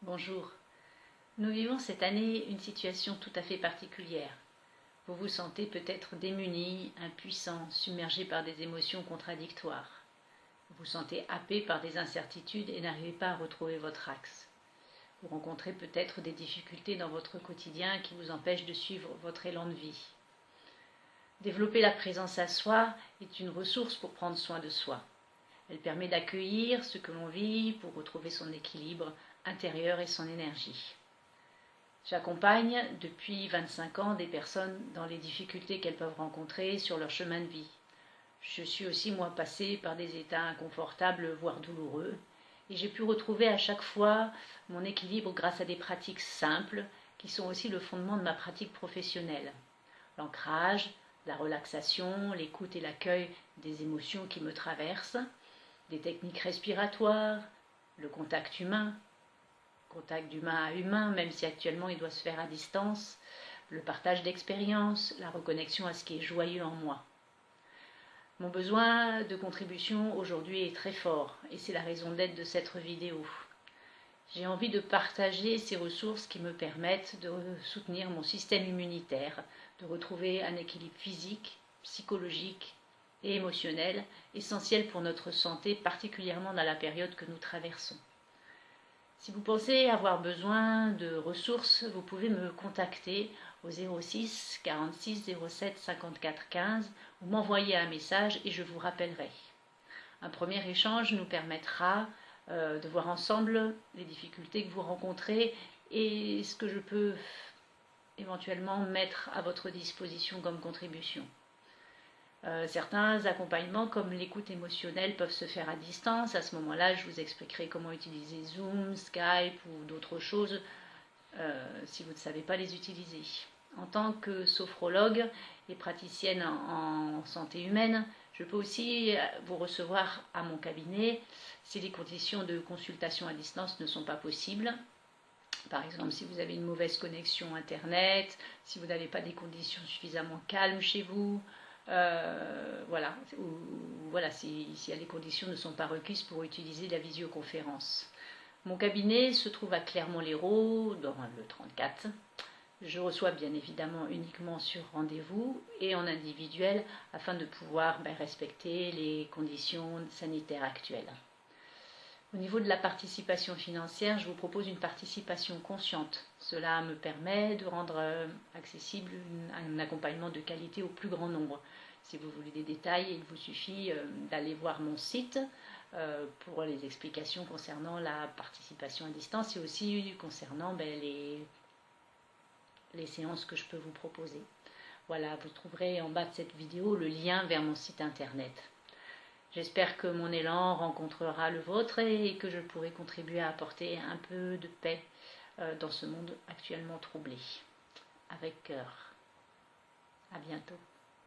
Bonjour. Nous vivons cette année une situation tout à fait particulière. Vous vous sentez peut-être démuni, impuissant, submergé par des émotions contradictoires. Vous vous sentez happé par des incertitudes et n'arrivez pas à retrouver votre axe. Vous rencontrez peut-être des difficultés dans votre quotidien qui vous empêchent de suivre votre élan de vie. Développer la présence à soi est une ressource pour prendre soin de soi. Elle permet d'accueillir ce que l'on vit pour retrouver son équilibre intérieur et son énergie. J'accompagne depuis 25 ans des personnes dans les difficultés qu'elles peuvent rencontrer sur leur chemin de vie. Je suis aussi moi passée par des états inconfortables, voire douloureux, et j'ai pu retrouver à chaque fois mon équilibre grâce à des pratiques simples qui sont aussi le fondement de ma pratique professionnelle. L'ancrage, la relaxation, l'écoute et l'accueil des émotions qui me traversent, des techniques respiratoires, le contact humain, contact d'humain à humain, même si actuellement il doit se faire à distance, le partage d'expériences, la reconnexion à ce qui est joyeux en moi. Mon besoin de contribution aujourd'hui est très fort et c'est la raison d'être de cette vidéo. J'ai envie de partager ces ressources qui me permettent de soutenir mon système immunitaire, de retrouver un équilibre physique, psychologique et émotionnel, essentiel pour notre santé, particulièrement dans la période que nous traversons. Si vous pensez avoir besoin de ressources, vous pouvez me contacter au 06 46 07 54 15 ou m'envoyer un message et je vous rappellerai. Un premier échange nous permettra de voir ensemble les difficultés que vous rencontrez et ce que je peux éventuellement mettre à votre disposition comme contribution. Certains accompagnements comme l'écoute émotionnelle peuvent se faire à distance. À ce moment-là, je vous expliquerai comment utiliser Zoom, Skype ou d'autres choses si vous ne savez pas les utiliser. En tant que sophrologue et praticienne en santé humaine, je peux aussi vous recevoir à mon cabinet si les conditions de consultation à distance ne sont pas possibles. Par exemple, si vous avez une mauvaise connexion Internet, si vous n'avez pas des conditions suffisamment calmes chez vous, voilà, si les conditions ne sont pas requises pour utiliser la visioconférence. Mon cabinet se trouve à Clermont-Lérault, dans le 34. Je reçois bien évidemment uniquement sur rendez-vous et en individuel afin de pouvoir respecter les conditions sanitaires actuelles. Au niveau de la participation financière, je vous propose une participation consciente. Cela me permet de rendre accessible un accompagnement de qualité au plus grand nombre. Si vous voulez des détails, il vous suffit d'aller voir mon site pour les explications concernant la participation à distance et aussi concernant les séances que je peux vous proposer. Voilà, vous trouverez en bas de cette vidéo le lien vers mon site internet. J'espère que mon élan rencontrera le vôtre et que je pourrai contribuer à apporter un peu de paix dans ce monde actuellement troublé. Avec cœur. À bientôt.